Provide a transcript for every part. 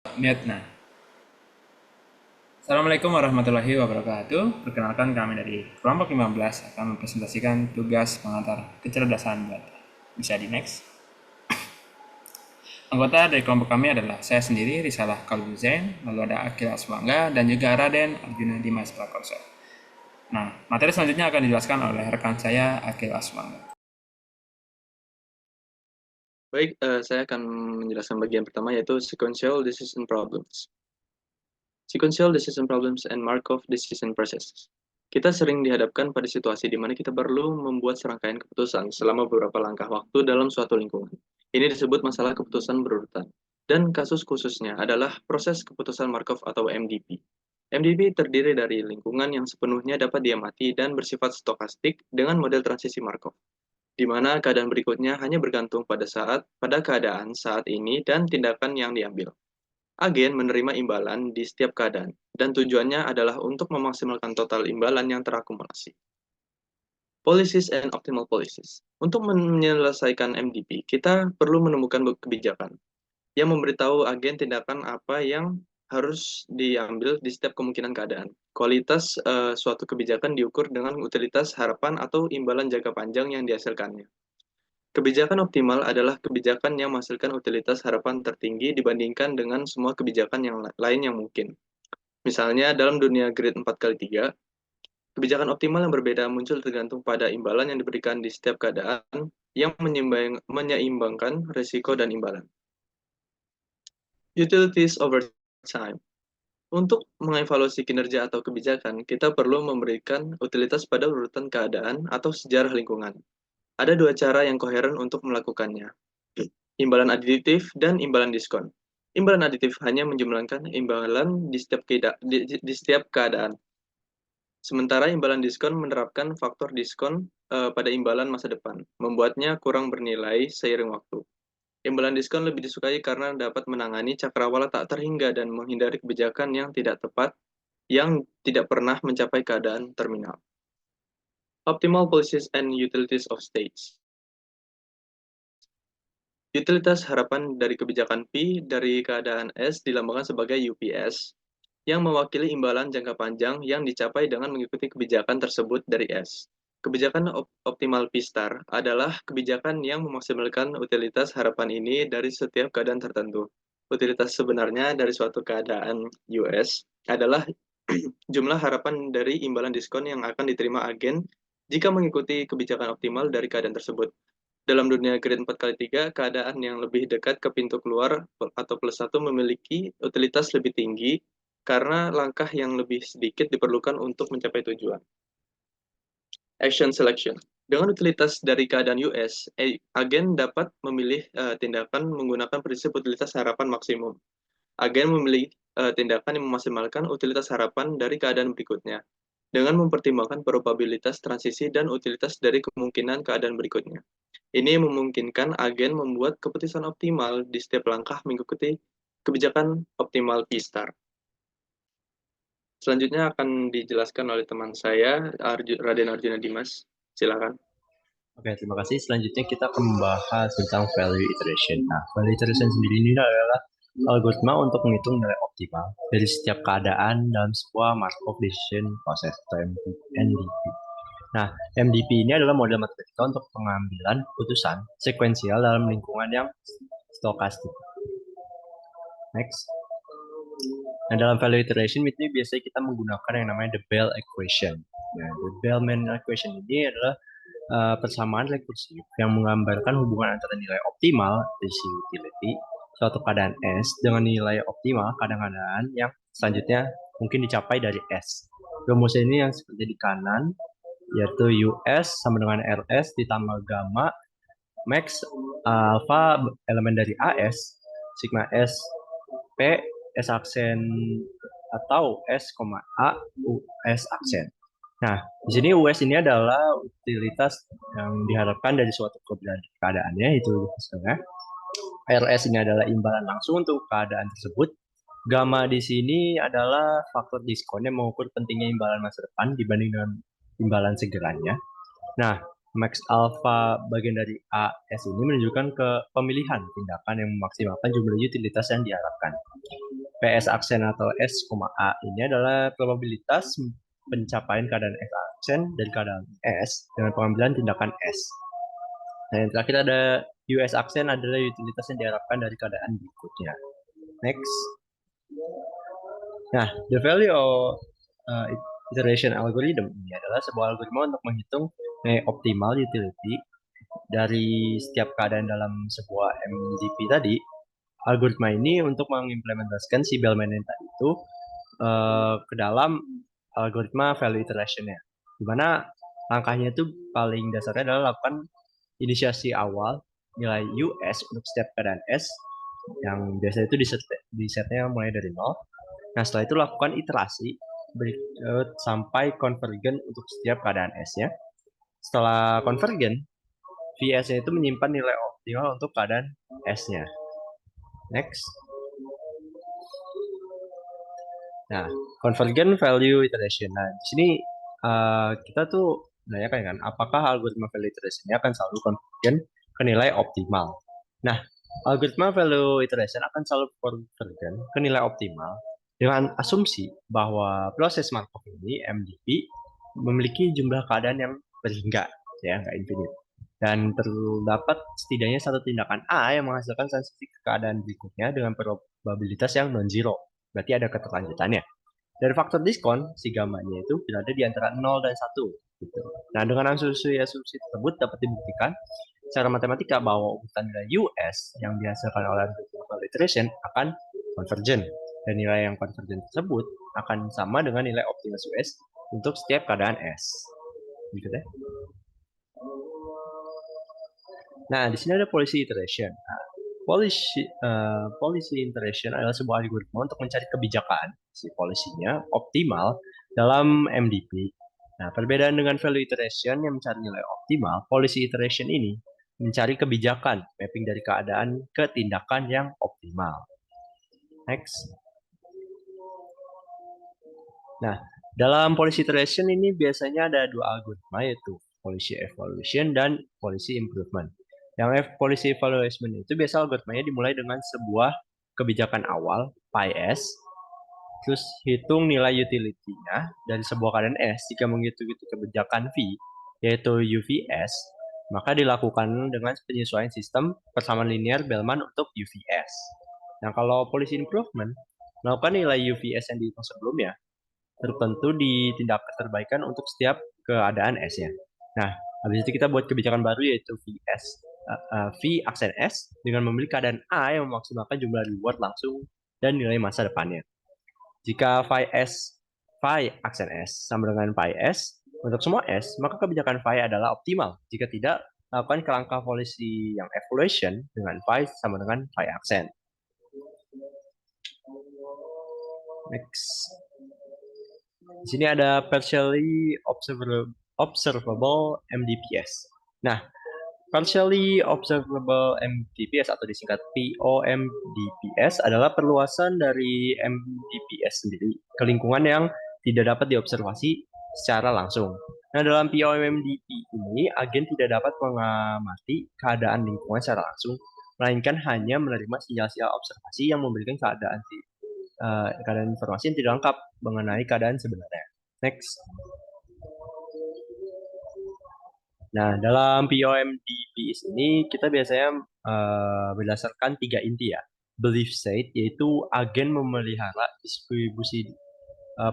Mute nah. Assalamualaikum warahmatullahi wabarakatuh. Perkenalkan kami dari kelompok 15 akan mempresentasikan tugas pengantar kecerdasan buatan. Bisa di next. Anggota dari kelompok kami adalah saya sendiri, Risalah Kalbu Zain, lalu ada Akil Aswangga, dan juga Raden Arjuna Dimas Prakoso. Nah, materi selanjutnya akan dijelaskan oleh rekan saya, Akil Aswangga. Baik, saya akan menjelaskan bagian pertama yaitu sequential decision problems. Sequential decision problems and Markov decision processes. Kita sering dihadapkan pada situasi di mana kita perlu membuat serangkaian keputusan selama beberapa langkah waktu dalam suatu lingkungan. Ini disebut masalah keputusan berurutan. Dan kasus khususnya adalah proses keputusan Markov atau MDP. MDP terdiri dari lingkungan yang sepenuhnya dapat diamati dan bersifat stokastik dengan model transisi Markov, di mana keadaan berikutnya hanya bergantung pada keadaan saat ini dan tindakan yang diambil. Agen menerima imbalan di setiap keadaan, dan tujuannya adalah untuk memaksimalkan total imbalan yang terakumulasi. Policies and optimal policies. Untuk menyelesaikan MDP, kita perlu menemukan kebijakan yang memberitahu agen tindakan apa yang harus diambil di setiap kemungkinan keadaan. Kualitas suatu kebijakan diukur dengan utilitas harapan atau imbalan jangka panjang yang dihasilkannya. Kebijakan optimal adalah kebijakan yang menghasilkan utilitas harapan tertinggi dibandingkan dengan semua kebijakan yang lain yang mungkin. Misalnya, dalam dunia grid 4x3, kebijakan optimal yang berbeda muncul tergantung pada imbalan yang diberikan di setiap keadaan yang menyeimbangkan risiko dan imbalan. Utilities over time. Untuk mengevaluasi kinerja atau kebijakan, kita perlu memberikan utilitas pada urutan keadaan atau sejarah lingkungan. Ada dua cara yang koheren untuk melakukannya: imbalan aditif dan imbalan diskon. Imbalan aditif hanya menjumlahkan imbalan di setiap keadaan. Sementara imbalan diskon menerapkan faktor diskon pada imbalan masa depan, membuatnya kurang bernilai seiring waktu. Imbalan diskon lebih disukai karena dapat menangani cakrawala tak terhingga dan menghindari kebijakan yang tidak tepat yang tidak pernah mencapai keadaan terminal. Optimal policies and utilities of states. Utilitas harapan dari kebijakan P dari keadaan S dilambangkan sebagai UPS, yang mewakili imbalan jangka panjang yang dicapai dengan mengikuti kebijakan tersebut dari S. Kebijakan optimal P-star adalah kebijakan yang memaksimalkan utilitas harapan ini dari setiap keadaan tertentu. Utilitas sebenarnya dari suatu keadaan US adalah jumlah harapan dari imbalan diskon yang akan diterima agen jika mengikuti kebijakan optimal dari keadaan tersebut. Dalam dunia grid 4x3, keadaan yang lebih dekat ke pintu keluar atau plus 1 memiliki utilitas lebih tinggi karena langkah yang lebih sedikit diperlukan untuk mencapai tujuan. Action selection. Dengan utilitas dari keadaan US, agen dapat memilih tindakan menggunakan prinsip utilitas harapan maksimum. Agen memilih tindakan yang memaksimalkan utilitas harapan dari keadaan berikutnya, dengan mempertimbangkan probabilitas transisi dan utilitas dari kemungkinan keadaan berikutnya. Ini memungkinkan agen membuat keputusan optimal di setiap langkah mengikuti kebijakan optimal P-star. Selanjutnya akan dijelaskan oleh teman saya, Raden Arjuna Dimas. Silakan. Oke, terima kasih. Selanjutnya kita akan membahas tentang value iteration. Nah, value iteration sendiri ini adalah algoritma untuk menghitung nilai optimal dari setiap keadaan dalam sebuah Markov decision process atau MDP. Nah, MDP ini adalah model matematika untuk pengambilan putusan sekuensial dalam lingkungan yang stokastik. Next. Nah, dalam value iteration ini biasanya kita menggunakan yang namanya the Bell equation. Nah, the Bellman equation ini adalah persamaan rekursif yang menggambarkan hubungan antara nilai optimal dari utility suatu keadaan S dengan nilai optimal keadaan yang selanjutnya mungkin dicapai dari S. Rumusnya ini yang seperti di kanan, yaitu US sama dengan RS ditambah gamma max alpha elemen dari AS sigma S P S aksen atau S, A US aksen. Nah, di sini US ini adalah utilitas yang diharapkan dari suatu keadaannya, itu misalnya. RS ini adalah imbalan langsung untuk keadaan tersebut. Gamma di sini adalah faktor diskonnya mengukur pentingnya imbalan masa depan dibanding dengan imbalan segeranya. Nah, Max alpha bagian dari A, S ini menunjukkan ke pemilihan tindakan yang memaksimalkan jumlah utilitas yang diharapkan. PS aksen atau S, A ini adalah probabilitas pencapaian keadaan S aksen dari keadaan S dengan pengambilan tindakan S. Nah, yang terakhir ada US aksen adalah utilitas yang diharapkan dari keadaan berikutnya. Next. Nah, the value of iteration algorithm ini adalah sebuah algoritma untuk menghitung optimal utility dari setiap keadaan dalam sebuah MDP tadi. Algoritma ini untuk mengimplementasikan si Bellman yang tadi itu ke dalam algoritma value iteration-nya. Di mana langkahnya itu paling dasarnya adalah lakukan inisiasi awal nilai US untuk setiap keadaan S yang biasanya itu di setnya mulai dari 0. Nah, setelah itu lakukan iterasi berikut sampai konvergen untuk setiap keadaan S-nya. Setelah konvergen, VS-nya itu menyimpan nilai optimal untuk keadaan S-nya. Next. Nah, convergent value iteration. Nah, di sini kita tuh menanyakan kan, apakah algoritma value iteration ini akan selalu convergent ke nilai optimal? Nah, algoritma value iteration akan selalu convergent ke nilai optimal dengan asumsi bahwa proses Markov ini, MDP, memiliki jumlah keadaan yang berhingga, ya, nggak infinite. Dan terdapat setidaknya satu tindakan A yang menghasilkan transaksi ke keadaan berikutnya dengan probabilitas yang non-zero. Berarti ada keterlanjutannya. Dari faktor diskon, si gamanya itu berada di antara 0 dan 1. Gitu. Nah, dengan asumsi tersebut dapat dibuktikan secara matematika bahwa urutan nilai US yang dihasilkan oleh algoritma iteration akan convergent. Dan nilai yang convergent tersebut akan sama dengan nilai optimal US untuk setiap keadaan S. Gitu deh. Nah, di sini ada policy iteration. Nah, policy iteration adalah sebuah algoritma untuk mencari kebijakan si polisinya optimal dalam MDP. Nah, perbedaan dengan value iteration yang mencari nilai optimal, policy iteration ini mencari kebijakan mapping dari keadaan ke tindakan yang optimal. Next. Nah, dalam policy iteration ini biasanya ada dua algoritma, yaitu policy evaluation dan policy improvement. Yang policy evaluation itu biasa algoritmanya dimulai dengan sebuah kebijakan awal, PyS, terus hitung nilai utility-nya dari sebuah keadaan S. Jika menghitung kebijakan V, yaitu UVS, maka dilakukan dengan penyesuaian sistem persamaan linear Bellman untuk UVS. Nah, kalau policy improvement, melakukan nilai UVS yang dihitung sebelumnya, tertentu di tindak keterbaikan untuk setiap keadaan S-nya. Nah, habis itu kita buat kebijakan baru yaitu V aksen S dengan memilih keadaan A yang memaksimalkan jumlah reward langsung dan nilai masa depannya. Jika phi aksen S sama dengan phi S untuk semua S, maka kebijakan phi adalah optimal. Jika tidak, lakukan kerangka polisi yang evaluation dengan phi sama dengan phi aksen. Next. Di sini ada partially observable MDPS. Nah, partially observable MDPS atau disingkat POMDPS adalah perluasan dari MDPS sendiri ke lingkungan yang tidak dapat diobservasi secara langsung. Nah, dalam POMDP ini, agen tidak dapat mengamati keadaan lingkungan secara langsung, melainkan hanya menerima sinyal-sinyal observasi yang memberikan keadaan informasi yang tidak lengkap mengenai keadaan sebenarnya. Next. Nah, dalam POMDP ini kita biasanya berdasarkan 3 inti ya. Belief state, yaitu agen memelihara distribusi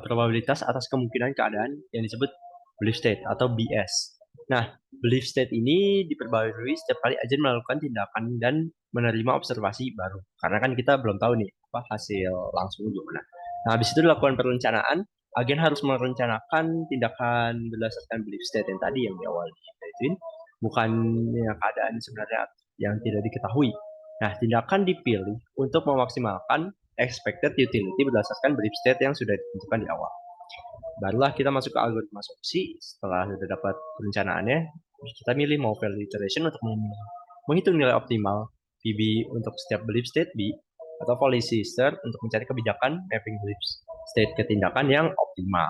probabilitas atas kemungkinan keadaan yang disebut belief state atau BS. Nah, belief state ini diperbarui setiap kali agen melakukan tindakan dan menerima observasi baru. Karena kan kita belum tahu nih apa hasil langsung gimana. Nah, habis itu dilakukan perencanaan, agen harus merencanakan tindakan berdasarkan belief state yang tadi yang di awal dihitung, bukannya keadaan sebenarnya yang tidak diketahui. Nah, tindakan dipilih untuk memaksimalkan expected utility berdasarkan belief state yang sudah ditentukan di awal. Barulah kita masuk ke algoritma solusi. Setelah sudah dapat perencanaannya, kita milih mau value iteration untuk menghitung nilai optimal VB untuk setiap belief state B, atau policy start untuk mencari kebijakan mapping belief state ke tindakan yang optimal.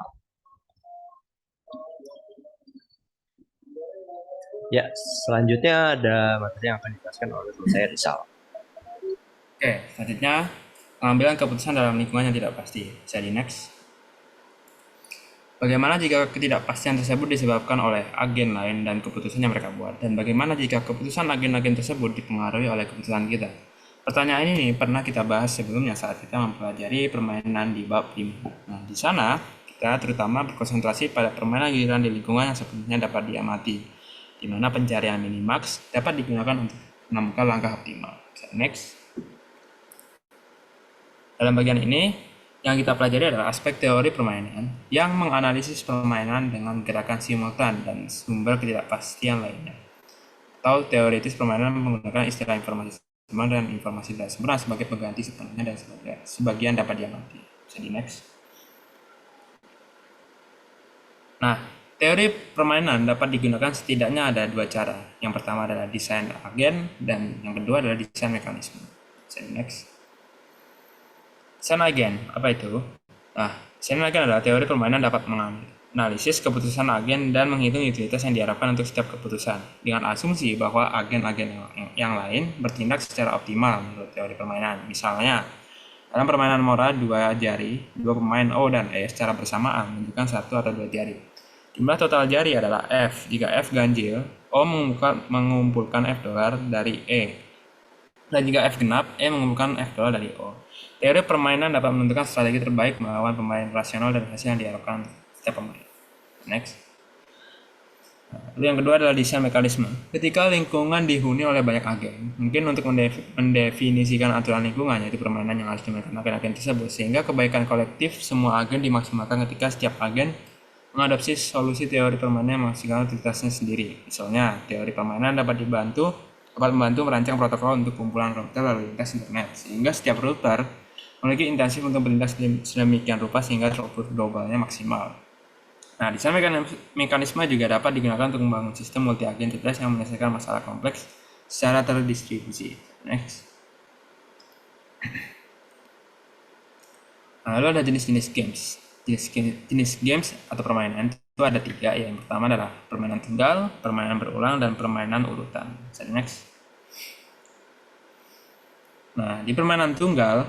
Ya, selanjutnya ada materi yang akan dijelaskan oleh guru saya Rizal. Oke, selanjutnya pengambilan keputusan dalam lingkungan yang tidak pasti. Jadi next. Bagaimana jika ketidakpastian tersebut disebabkan oleh agen lain dan keputusan yang mereka buat? Dan bagaimana jika keputusan agen-agen tersebut dipengaruhi oleh keputusan kita? Pertanyaan ini pernah kita bahas sebelumnya saat kita mempelajari permainan di bab 5. Nah, di sana kita terutama berkonsentrasi pada permainan giliran di lingkungan yang sepenuhnya dapat diamati, di mana pencarian minimax dapat digunakan untuk menemukan langkah optimal. Next. Dalam bagian ini, yang kita pelajari adalah aspek teori permainan yang menganalisis permainan dengan gerakan simultan dan sumber ketidakpastian lainnya. Atau teoritis permainan menggunakan istilah informasi seimbang dan informasi tidak sempurna sebagai pengganti sepenuhnya dan sebagian dapat diamati. Jadi next. Nah, teori permainan dapat digunakan setidaknya ada dua cara. Yang pertama adalah desain agen dan yang kedua adalah desain mekanisme. Jadi next. Desain agen, apa itu? Nah, desain agen adalah teori permainan dapat menganalisis keputusan agen dan menghitung utilitas yang diharapkan untuk setiap keputusan dengan asumsi bahwa agen-agen yang lain bertindak secara optimal menurut teori permainan. Misalnya, dalam permainan Mora, dua pemain O dan E secara bersamaan menunjukkan satu atau dua jari. Jumlah total jari adalah F. Jika F ganjil, O mengumpulkan F dolar dari E. Dan jika F genap, E mengumpulkan F dolar dari O. Teori permainan dapat menentukan strategi terbaik melawan pemain rasional dan hasil yang diharapkan setiap pemain. Next. Lalu yang kedua adalah desain mekanisme. Ketika lingkungan dihuni oleh banyak agen, mungkin untuk mendefinisikan aturan lingkungan, yaitu permainan yang harus dimainkan agen-agen tersebut, sehingga kebaikan kolektif semua agen dimaksimalkan ketika setiap agen mengadopsi solusi teori permainan yang memaksimalkan utilitasnya sendiri. Misalnya, teori permainan dapat membantu merancang protokol untuk kumpulan router lalu lintas internet, sehingga setiap router memiliki intensif untuk berlintas sedemikian rupa sehingga throughput globalnya maksimal. Nah, desain mekanisme juga dapat digunakan untuk membangun sistem multi-agen cerdas yang menyelesaikan masalah kompleks secara terdistribusi. Next. Nah, lalu ada jenis-jenis games. Jenis games atau permainan itu ada 3. Yang pertama adalah permainan tunggal, permainan berulang, dan permainan urutan. Next. Nah, di permainan tunggal,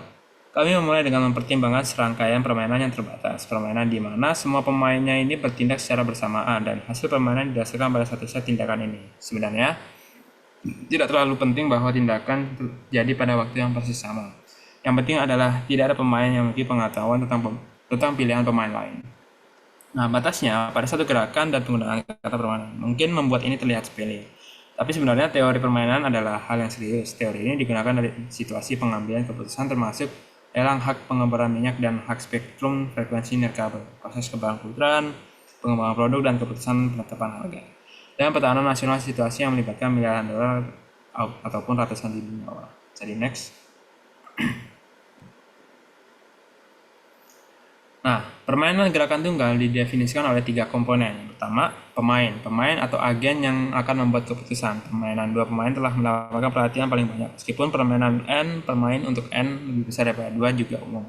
kami memulai dengan mempertimbangkan serangkaian permainan yang terbatas. Permainan di mana semua pemainnya ini bertindak secara bersamaan dan hasil permainan didasarkan pada satu set tindakan ini. Sebenarnya, tidak terlalu penting bahwa tindakan terjadi pada waktu yang persis sama. Yang penting adalah tidak ada pemain yang memiliki pengetahuan tentang pilihan pemain lain. Nah, batasnya pada satu gerakan dan penggunaan kata permainan mungkin membuat ini terlihat sepele. Tapi sebenarnya teori permainan adalah hal yang serius. Teori ini digunakan dari situasi pengambilan keputusan termasuk lelang hak pengeboran minyak dan hak spektrum frekuensi nirkabel, proses keberangkutan, pengembangan produk, dan keputusan penetapan harga. Dan pertahanan nasional situasi yang melibatkan miliaran dolar ataupun ratusan ribu nyawa. Jadi next. Nah, permainan gerakan tunggal didefinisikan oleh 3 komponen. Yang pertama, pemain atau agen yang akan membuat keputusan. Permainan 2 pemain telah mendapatkan perhatian paling banyak. Meskipun permainan N, pemain untuk N lebih besar daripada 2 juga umum.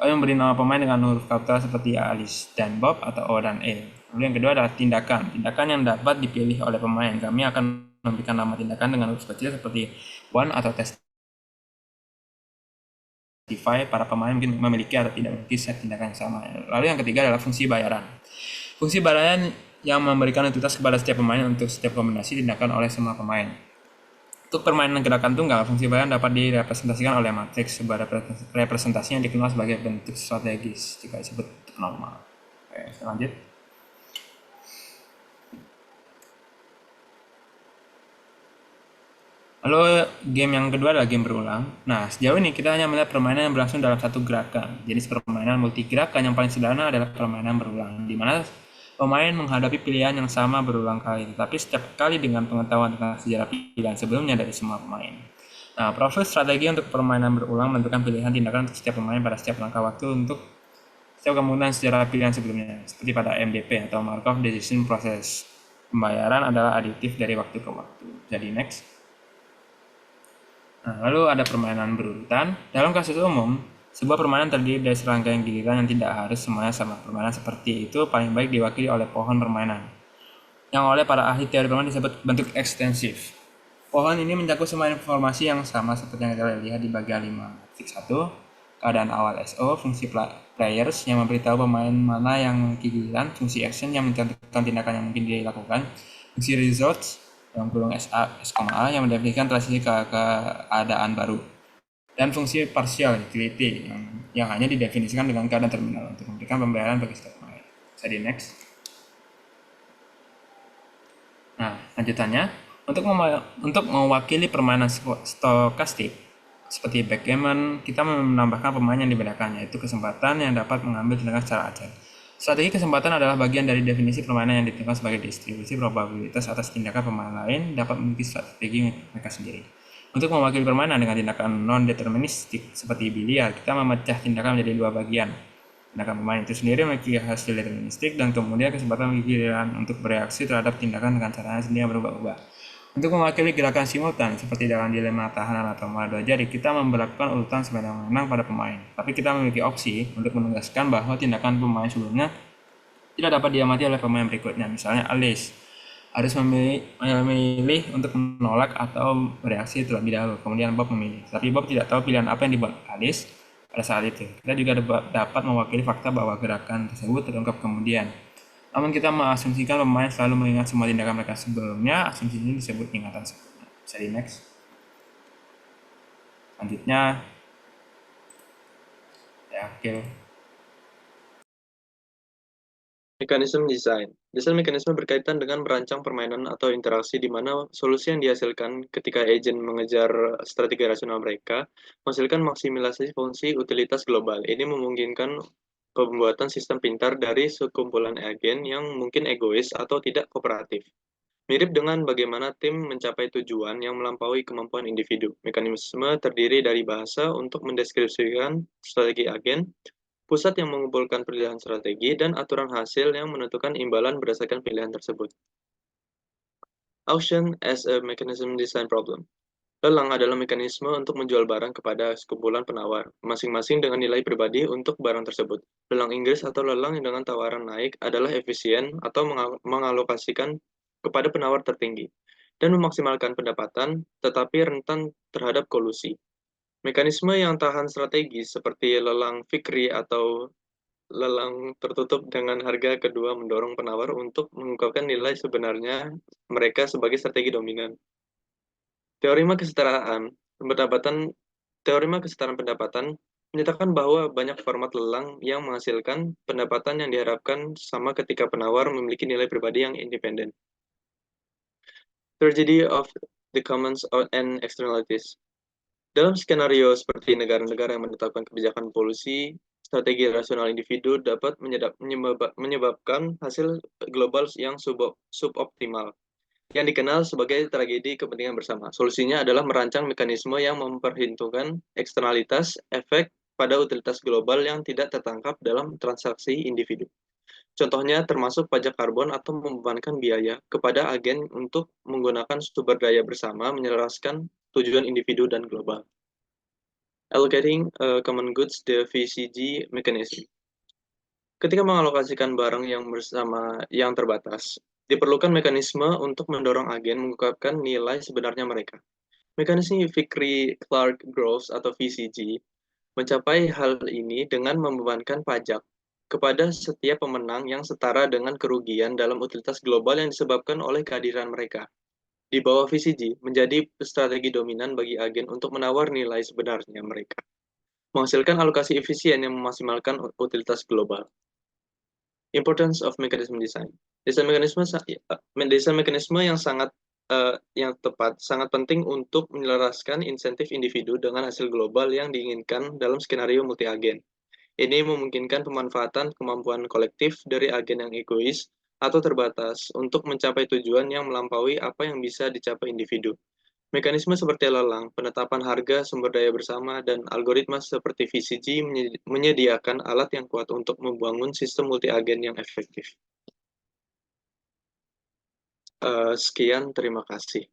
Kami memberi nama pemain dengan huruf kapital seperti Alice dan Bob atau O dan E. Lalu yang kedua adalah tindakan. Tindakan yang dapat dipilih oleh pemain. Kami akan memberikan nama tindakan dengan huruf kecil seperti one atau test. Para pemain mungkin memiliki atau tidak memiliki set tindakan yang sama. Lalu yang ketiga adalah fungsi bayaran. Fungsi bayaran yang memberikan utilitas kepada setiap pemain untuk setiap kombinasi tindakan oleh semua pemain. Untuk permainan gerakan tunggal, fungsi bayaran dapat direpresentasikan oleh matriks, sebuah representasi yang dikenal sebagai bentuk strategis jika disebut normal. Oke, lanjut. Lalu game yang kedua adalah game berulang. Nah, sejauh ini kita hanya melihat permainan yang berlangsung dalam satu gerakan. Jenis permainan multi gerakan yang paling sederhana adalah permainan berulang, di mana pemain menghadapi pilihan yang sama berulang kali, tetapi setiap kali dengan pengetahuan tentang sejarah pilihan sebelumnya dari semua pemain. Nah, profil strategi untuk permainan berulang menentukan pilihan tindakan untuk setiap pemain pada setiap langkah waktu untuk setiap kemungkinan sejarah pilihan sebelumnya, seperti pada MDP atau Markov Decision Process. Pembayaran adalah aditif dari waktu ke waktu. Jadi next. Nah, lalu ada permainan berurutan. Dalam kasus umum, sebuah permainan terdiri dari serangkaian giliran yang tidak harus semuanya sama. Permainan seperti itu paling baik diwakili oleh pohon permainan. yang oleh para ahli teori permainan disebut bentuk ekstensif. Pohon ini mencakup semua informasi yang sama seperti yang kita lihat di bagian 5.1, keadaan awal SO, fungsi players yang memberitahu pemain mana yang memiliki giliran, fungsi action yang mencontohkan tindakan yang mungkin dilakukan, fungsi results dalam kurung SA, S,A yang mendefinisikan transisi ke keadaan baru, dan fungsi partial utility yang hanya didefinisikan dengan keadaan terminal untuk memberikan pembayaran bagi setiap pemain. Bisa di next. Nah, lanjutannya, untuk mewakili permainan stokastik seperti backgammon, kita menambahkan pemain yang dibedakan, yaitu kesempatan yang dapat mengambil tindakan secara acak. Strategi kesempatan adalah bagian dari definisi permainan yang ditentukan sebagai distribusi probabilitas atas tindakan pemain lain dapat memiliki strategi mereka sendiri. Untuk mewakili permainan dengan tindakan non-deterministik seperti biliar, kita memecah tindakan menjadi dua bagian. Tindakan pemain itu sendiri memiliki hasil deterministik dan kemudian kesempatan memiliki giliran untuk bereaksi terhadap tindakan dengan caranya sendiri yang berubah-ubah. Untuk mewakili gerakan simultan, seperti dalam dilema tahanan atau mola dua jari, kita memperlakukan urutan semena-mena pada pemain. Tapi kita memiliki opsi untuk menegaskan bahwa tindakan pemain sebelumnya tidak dapat diamati oleh pemain berikutnya. Misalnya Alice harus memilih untuk menolak atau bereaksi terlebih dahulu. Kemudian Bob memilih. Tapi Bob tidak tahu pilihan apa yang dibuat Alice pada saat itu. Kita juga dapat mewakili fakta bahwa gerakan tersebut terungkap kemudian. Namun kita mengasumsikan pemain selalu mengingat semua tindakan mereka sebelumnya. Asumsi ini disebut ingatan sempurna. Bisa di next. Selanjutnya, ya, kill. Mekanisme desain. Desain mekanisme berkaitan dengan merancang permainan atau interaksi di mana solusi yang dihasilkan ketika agent mengejar strategi rasional mereka menghasilkan maksimalisasi fungsi utilitas global. Ini memungkinkan pembuatan sistem pintar dari sekumpulan agen yang mungkin egois atau tidak kooperatif. Mirip dengan bagaimana tim mencapai tujuan yang melampaui kemampuan individu. Mekanisme terdiri dari bahasa untuk mendeskripsikan strategi agen, pusat yang mengumpulkan pilihan strategi, dan aturan hasil yang menentukan imbalan berdasarkan pilihan tersebut. Auction as a mechanism design problem. Lelang adalah mekanisme untuk menjual barang kepada sekumpulan penawar, masing-masing dengan nilai pribadi untuk barang tersebut. Lelang Inggris atau lelang dengan tawaran naik adalah efisien atau mengalokasikan kepada penawar tertinggi dan memaksimalkan pendapatan, tetapi rentan terhadap kolusi. Mekanisme yang tahan strategis seperti lelang fikri atau lelang tertutup dengan harga kedua mendorong penawar untuk mengungkapkan nilai sebenarnya mereka sebagai strategi dominan. Teorema kesetaraan pendapatan Teorema kesetaraan pendapatan menyatakan bahwa banyak format lelang yang menghasilkan pendapatan yang diharapkan sama ketika penawar memiliki nilai pribadi yang independen. Tragedy of the commons and externalities. Dalam skenario seperti negara-negara yang menetapkan kebijakan polusi, strategi rasional individu dapat menyebabkan hasil global yang suboptimal, yang dikenal sebagai tragedi kepentingan bersama. Solusinya adalah merancang mekanisme yang memperhitungkan eksternalitas efek pada utilitas global yang tidak tertangkap dalam transaksi individu. Contohnya termasuk pajak karbon atau membebankan biaya kepada agen untuk menggunakan sumber daya bersama menyelaraskan tujuan individu dan global. Allocating common goods, the VCG mechanism. Ketika mengalokasikan barang yang bersama yang terbatas, diperlukan mekanisme untuk mendorong agen mengungkapkan nilai sebenarnya mereka. Mekanisme Vickrey-Clark-Groves atau VCG mencapai hal ini dengan membebankan pajak kepada setiap pemenang yang setara dengan kerugian dalam utilitas global yang disebabkan oleh kehadiran mereka. Di bawah VCG menjadi strategi dominan bagi agen untuk menawar nilai sebenarnya mereka, menghasilkan alokasi efisien yang memaksimalkan utilitas global. Importance of mechanism design. Desain mekanisme yang tepat sangat penting untuk menyelaraskan insentif individu dengan hasil global yang diinginkan dalam skenario multi-agen. Ini memungkinkan pemanfaatan kemampuan kolektif dari agen yang egois atau terbatas untuk mencapai tujuan yang melampaui apa yang bisa dicapai individu. Mekanisme seperti lelang, penetapan harga sumber daya bersama, dan algoritma seperti VCG menyediakan alat yang kuat untuk membangun sistem multi-agen yang efektif. Sekian, terima kasih.